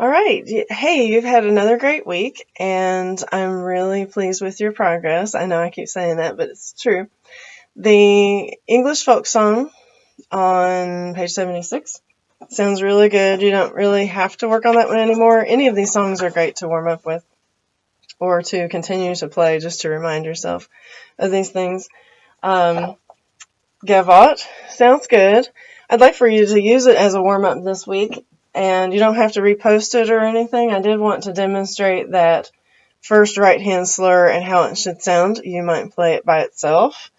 All right. Hey, you've had another great week, and I'm really pleased with your progress. I know I keep saying that, but it's true. The English folk song on page 76 sounds really good. You don't really have to work on that one anymore. Any of these songs are great to warm up with or to continue to play just to remind yourself of these things. Gavotte sounds good. I'd like for you to use it as a warm-up this week, and you don't have to repost it or anything. I did want to demonstrate that first right-hand slur and how it should sound. You might play it by itself,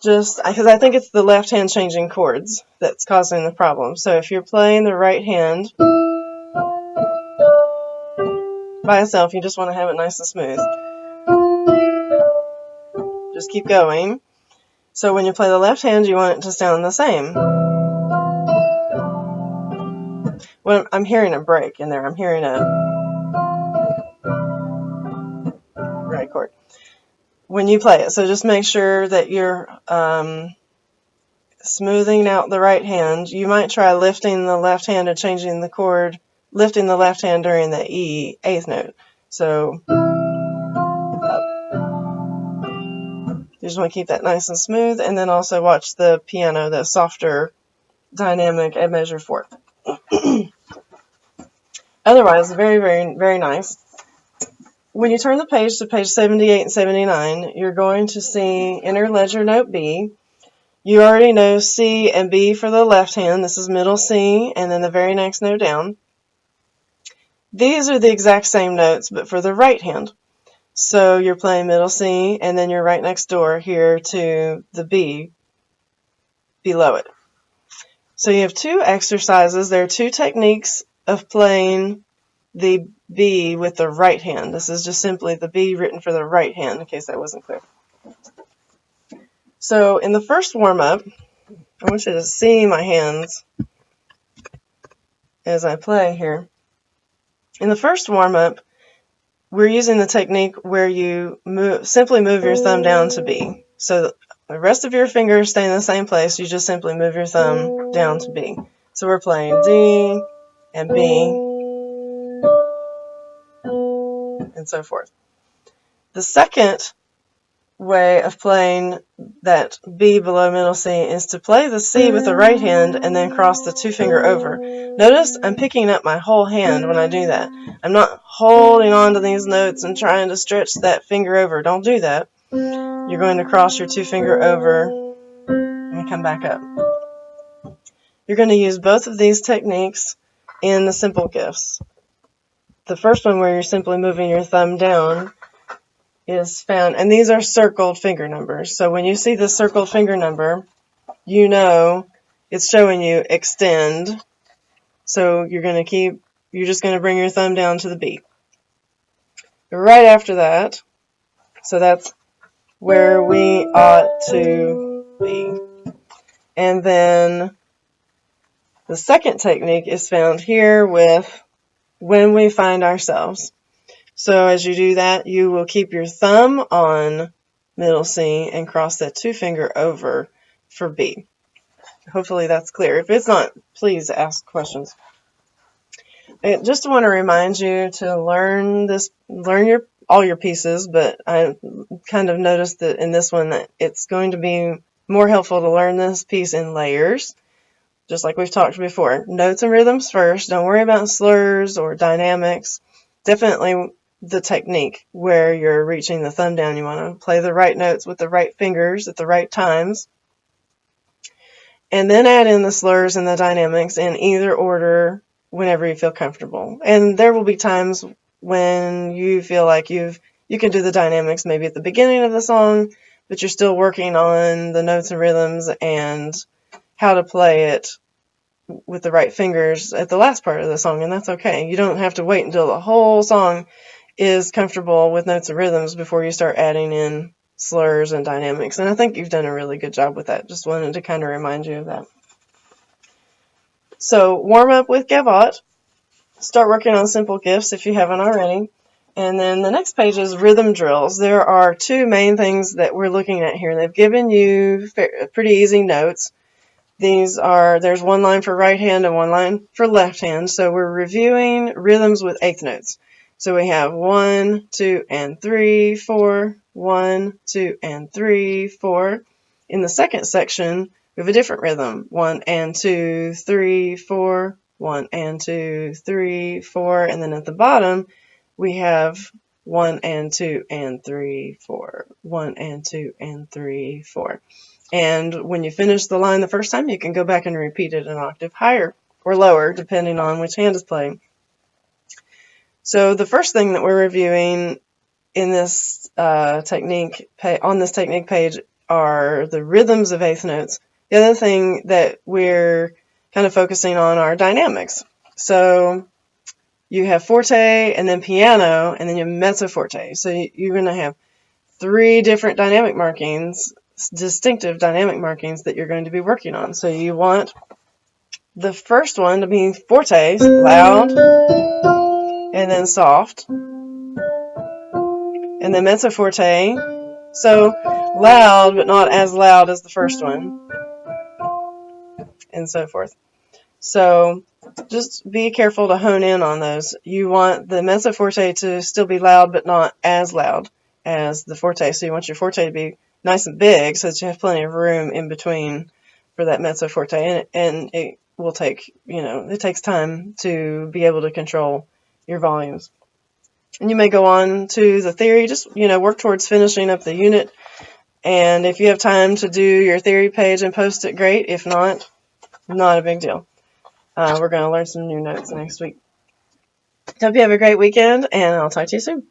just because I think it's the left hand changing chords that's causing the problem. So if you're playing the right hand by itself, you just want to have it nice and smooth. Just keep going. So when you play the left hand, you want it to sound the same. Well, I'm hearing a break in there. I'm hearing a right chord when you play it. So just make sure that you're smoothing out the right hand. You might try lifting the left hand and changing the chord, lifting the left hand during the E eighth note. So you just want to keep that nice and smooth, and then also watch the piano, the softer dynamic at measure 4. Otherwise, very, very, very nice. When you turn the page to page 78 and 79, you're going to see inner ledger note B. You already know C and B for the left hand. This is middle C, and then the very next note down. These are the exact same notes, but for the right hand. So you're playing middle C, and then you're right next door here to the B below it. So you have two exercises. There are two techniques of playing the B with the right hand. This is just simply the B written for the right hand, in case that wasn't clear. So in the first warm-up, I want you to see my hands as I play here. In the first warm-up, we're using the technique where you simply move your thumb down to B. So the rest of your fingers stay in the same place. You just simply move your thumb down to B. So we're playing D and B and so forth. The second way of playing that B below middle C is to play the C with the right hand and then cross the two finger over. Notice I'm picking up my whole hand when I do that. I'm not holding on to these notes and trying to stretch that finger over. Don't do that. You're going to cross your two finger over and come back up. You're going to use both of these techniques in the simple gifts. The first one, where you're simply moving your thumb down, is found, and these are circled finger numbers. So when you see the circled finger number, you know it's showing you extend. So you're just going to bring your thumb down to the B. Right after that, so that's where we ought to be. And then the second technique is found here with when we find ourselves. So as you do that, you will keep your thumb on middle C and cross that two finger over for B. Hopefully that's clear. If it's not, please ask questions. I just want to remind you to learn all your pieces, but I kind of noticed that in this one that it's going to be more helpful to learn this piece in layers, just like we've talked before. Notes and rhythms first. Don't worry about slurs or dynamics. Definitely the technique where you're reaching the thumb down. You want to play the right notes with the right fingers at the right times. And then add in the slurs and the dynamics in either order whenever you feel comfortable. And there will be times when you feel like you can do the dynamics maybe at the beginning of the song, but you're still working on the notes and rhythms and how to play it with the right fingers at the last part of the song, and that's okay. You don't have to wait until the whole song is comfortable with notes and rhythms before you start adding in slurs and dynamics, and I think you've done a really good job with that. Just wanted to kind of remind you of that. So warm up with Gavotte. Start working on simple gifts if you haven't already. And then the next page is rhythm drills. There are two main things that we're looking at here. They've given you pretty easy notes. There's one line for right hand and one line for left hand. So we're reviewing rhythms with eighth notes. So we have 1, 2, and 3, 4, 1, 2, and 3, 4. In the second section, we have a different rhythm. 1 and 2, 3, 4, 1 and 2, 3, 4. And then at the bottom, we have 1 and 2 and 3, 4, 1 and 2 and 3, 4. And when you finish the line the first time, you can go back and repeat it an octave higher or lower, depending on which hand is playing. So the first thing that we're reviewing in this technique on this technique page are the rhythms of eighth notes. The other thing that we're kind of focusing on are dynamics. So you have forte and then piano and then you have mezzo forte. So you're going to have 3 different dynamic markings, distinctive dynamic markings that you're going to be working on. So you want the first one to be forte, loud, and then soft. And then mezzo forte, so loud but not as loud as the first one, and so forth. So just be careful to hone in on those. You want the mezzo forte to still be loud but not as loud as the forte. So you want your forte to be nice and big so that you have plenty of room in between for that mezzo forte. And it will take, it takes time to be able to control your volumes. And you may go on to the theory, just, work towards finishing up the unit. And if you have time to do your theory page and post it, great. If not, not a big deal. We're going to learn some new notes next week. Hope you have a great weekend, and I'll talk to you soon.